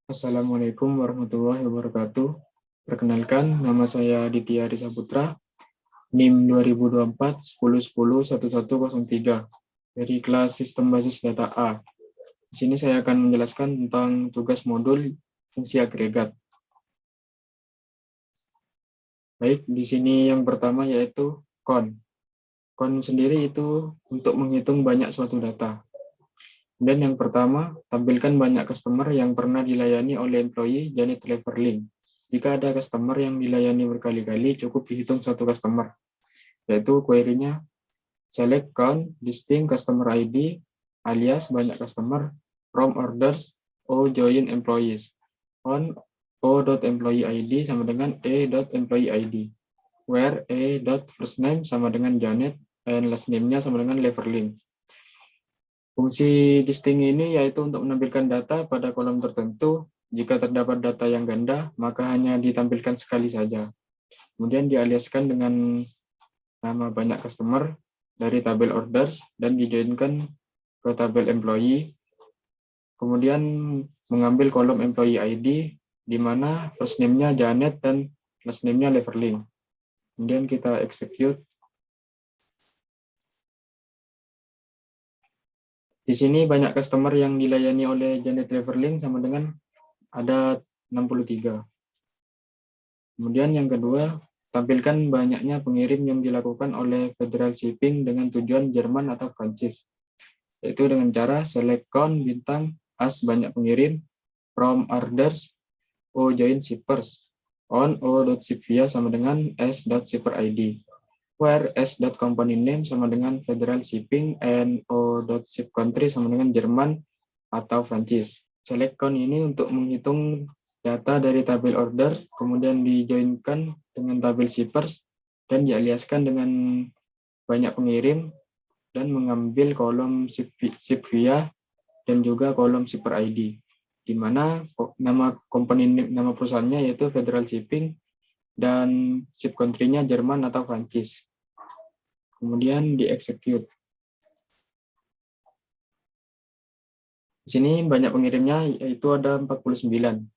Assalamualaikum warahmatullahi wabarakatuh. Perkenalkan, nama saya Ditya Risa Putra, NIM 2024 1010 1103 dari kelas Sistem Basis Data A. Di sini saya akan menjelaskan tentang tugas modul fungsi agregat. Baik, di sini yang pertama yaitu CON. CON sendiri itu untuk menghitung banyak suatu data. Dan yang pertama, tampilkan banyak customer yang pernah dilayani oleh employee Janet Leverling. Jika ada customer yang dilayani berkali-kali, cukup dihitung satu customer, yaitu query-nya select count distinct customer ID alias banyak customer from orders o join employees on o.employee ID sama dengan e.employee ID, where e.first name sama dengan Janet and last name-nya sama dengan Leverling. Fungsi distinct ini yaitu untuk menampilkan data pada kolom tertentu. Jika terdapat data yang ganda, maka hanya ditampilkan sekali saja. Kemudian dialiaskan dengan nama banyak customer dari tabel orders dan dijoinkan ke tabel employee. Kemudian mengambil kolom employee ID, di mana first name-nya Janet dan last name-nya Leverling. Kemudian kita execute. Di sini banyak customer yang dilayani oleh Janet Leverling sama dengan ada 63. Kemudian yang kedua, tampilkan banyaknya pengirim yang dilakukan oleh Federal Shipping dengan tujuan Jerman atau Prancis, yaitu dengan cara select count bintang as banyak pengirim from orders o join shippers on o.ship via sama dengan s.shipper ID, where s.company name sama dengan Federal Shipping and o.ship country sama dengan Jerman atau Prancis. Select count ini untuk menghitung data dari tabel order, kemudian dijoinkan dengan tabel shippers, dan dialiaskan dengan banyak pengirim, dan mengambil kolom ship via dan juga kolom shipper ID, di mana nama company nama perusahaannya yaitu Federal Shipping dan ship country-nya Jerman atau Prancis. Kemudian di-execute. Di sini banyak pengirimnya yaitu ada 49.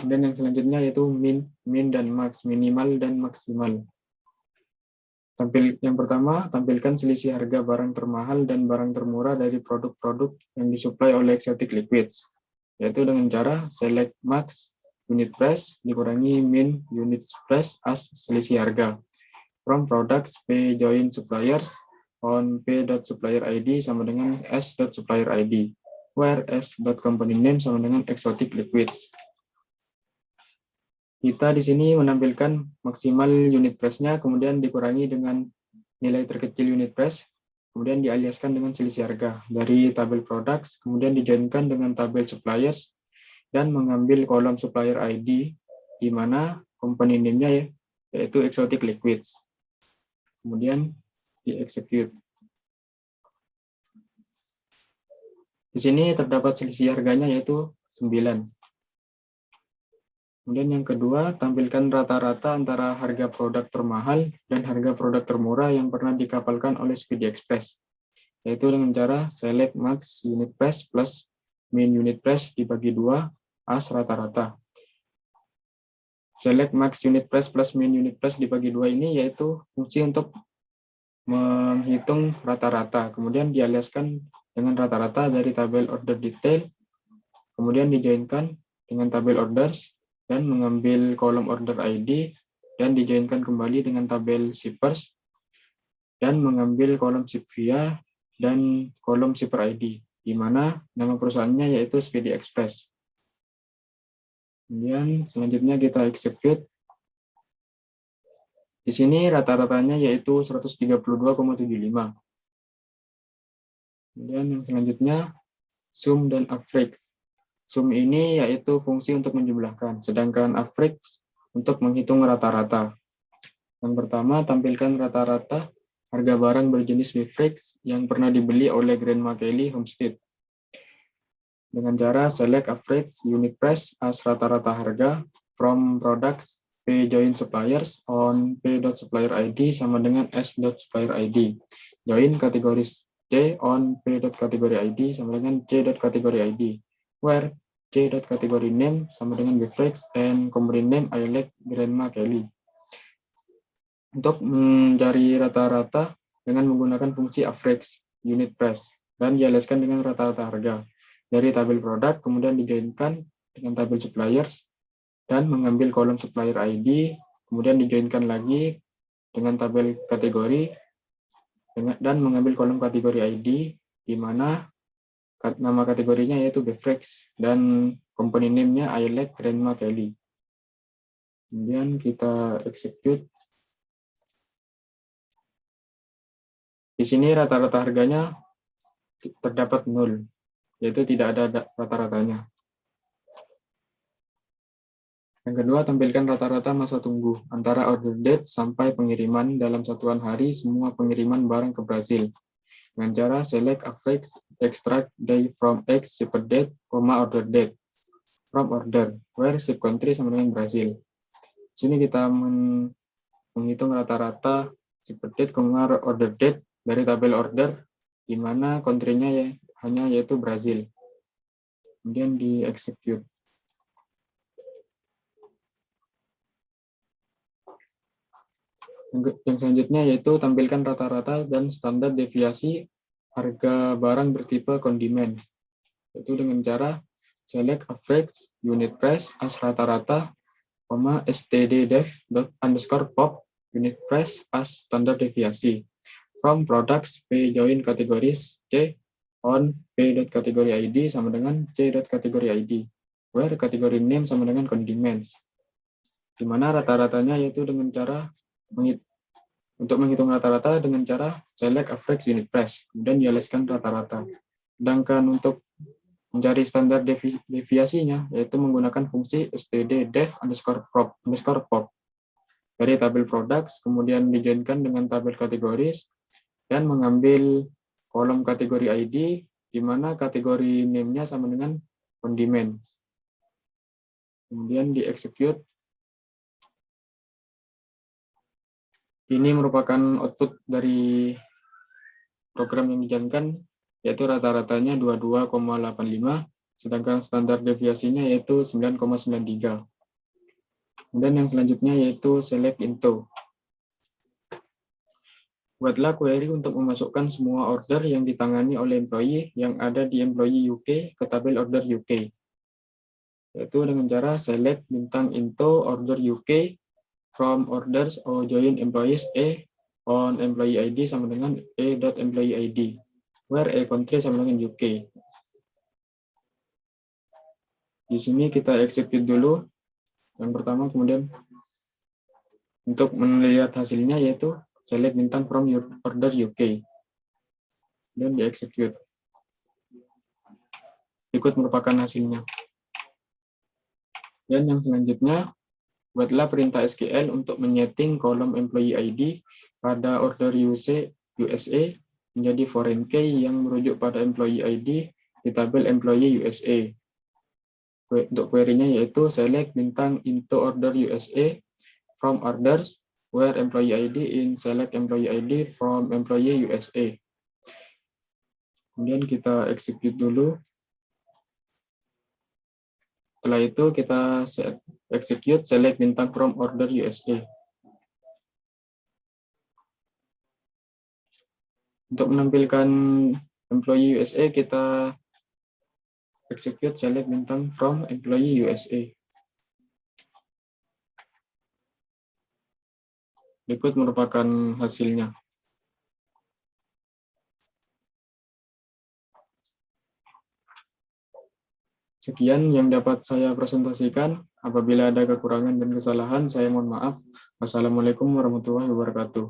Dan yang selanjutnya yaitu min dan max, minimal dan maksimal. Yang pertama, tampilkan selisih harga barang termahal dan barang termurah dari produk-produk yang disuplai oleh Exotic Liquids, yaitu dengan cara select max unit price dikurangi min unit price as selisih harga from products P join suppliers on P.supplier ID sama dengan S.supplier ID, where S.company name sama dengan Exotic Liquids. Kita di sini menampilkan maksimal unit price-nya, kemudian dikurangi dengan nilai terkecil unit price, kemudian dialiaskan dengan selisih harga dari tabel products, kemudian dijoinkan dengan tabel suppliers, dan mengambil kolom supplier ID, di mana company name-nya yaitu Exotic Liquids. Kemudian di-execute. Di sini terdapat selisih harganya yaitu 9. Kemudian yang kedua, tampilkan rata-rata antara harga produk termahal dan harga produk termurah yang pernah dikapalkan oleh Speedy Express, yaitu dengan cara select max unit price plus min unit price dibagi 2 as rata-rata. Select max unit price plus min unit price dibagi 2 ini yaitu fungsi untuk menghitung rata-rata, kemudian dialiaskan dengan rata-rata dari tabel order detail, kemudian dijoinkan dengan tabel orders, dan mengambil kolom order ID, dan dijoinkan kembali dengan tabel shippers, dan mengambil kolom ship via dan kolom shipper ID, di mana nama perusahaannya yaitu Speedy Express. Kemudian selanjutnya kita execute. Di sini rata-ratanya yaitu 132,75. Kemudian yang selanjutnya sum dan average. Sum ini yaitu fungsi untuk menjumlahkan, sedangkan average untuk menghitung rata-rata. Yang pertama, tampilkan rata-rata harga barang berjenis beverage yang pernah dibeli oleh Grandma Kelly Homestead. Dengan cara select average unit price as rata-rata harga from products P join suppliers on P.supplier ID sama dengan S.supplier ID. Join kategori C on P.category ID sama dengan C.category ID, where c.category name sama dengan bfrex and company name I like Grandma Kelly. Untuk mencari rata-rata dengan menggunakan fungsi average unit price dan dialaskan dengan rata-rata harga dari tabel produk, kemudian dijoinkan dengan tabel suppliers dan mengambil kolom supplier ID, kemudian dijoinkan lagi dengan tabel kategori dan mengambil kolom kategori ID, di mana nama kategorinya yaitu bfrex dan company name-nya I like Grandma Kelly. Kemudian kita execute. Di sini rata-rata harganya terdapat 0, yaitu tidak ada rata-ratanya. Yang kedua, tampilkan rata-rata masa tunggu antara order date sampai pengiriman dalam satuan hari semua pengiriman barang ke Brasil. Dengan cara select average extract day from X ship date, order date from order, where ship country sama dengan Brasil. Sini kita menghitung rata-rata ship date, order date dari tabel order, di mana country-nya hanya yaitu Brasil. Kemudian di execute. Yang selanjutnya yaitu tampilkan rata-rata dan standar deviasi harga barang bertipe kondimen. Yaitu dengan cara select average unit price as rata-rata, std_def._pop unit price as standar deviasi from products p join categories c on p.category id sama dengan c.category id, where category name sama dengan condiments, di mana rata-ratanya yaitu dengan cara untuk menghitung rata-rata dengan cara select average unit price, kemudian dialaskan rata-rata. Sedangkan untuk mencari standar deviasinya, yaitu menggunakan fungsi std_def_pop dari tabel products, kemudian dijoinkan dengan tabel kategoris, dan mengambil kolom kategori ID, di mana kategori name-nya sama dengan condiments. Kemudian di-execute. Ini merupakan output dari program yang dijalankan, yaitu rata-ratanya 22,85, sedangkan standar deviasinya yaitu 9,93. Kemudian yang selanjutnya yaitu select into. Buatlah query untuk memasukkan semua order yang ditangani oleh employee yang ada di employee UK ke tabel order UK. Yaitu dengan cara select into order UK from orders or join employees A on employee ID sama dengan a.employee ID, where a country sama dengan UK. Di sini kita execute dulu yang pertama, kemudian untuk melihat hasilnya yaitu select from order UK dan di execute. Berikut merupakan hasilnya. Dan yang selanjutnya, buatlah perintah SQL untuk menyeting kolom employee ID pada order USA menjadi foreign key yang merujuk pada employee ID di tabel employee USA. Untuk query-nya yaitu select into order USA from orders where employee ID in select employee ID from employee USA. Kemudian kita execute dulu. Setelah itu kita execute select from order USA. Untuk menampilkan employee USA, kita execute select from employee USA. Berikut merupakan hasilnya. Sekian yang dapat saya presentasikan. Apabila ada kekurangan dan kesalahan, saya mohon maaf. Wassalamualaikum warahmatullahi wabarakatuh.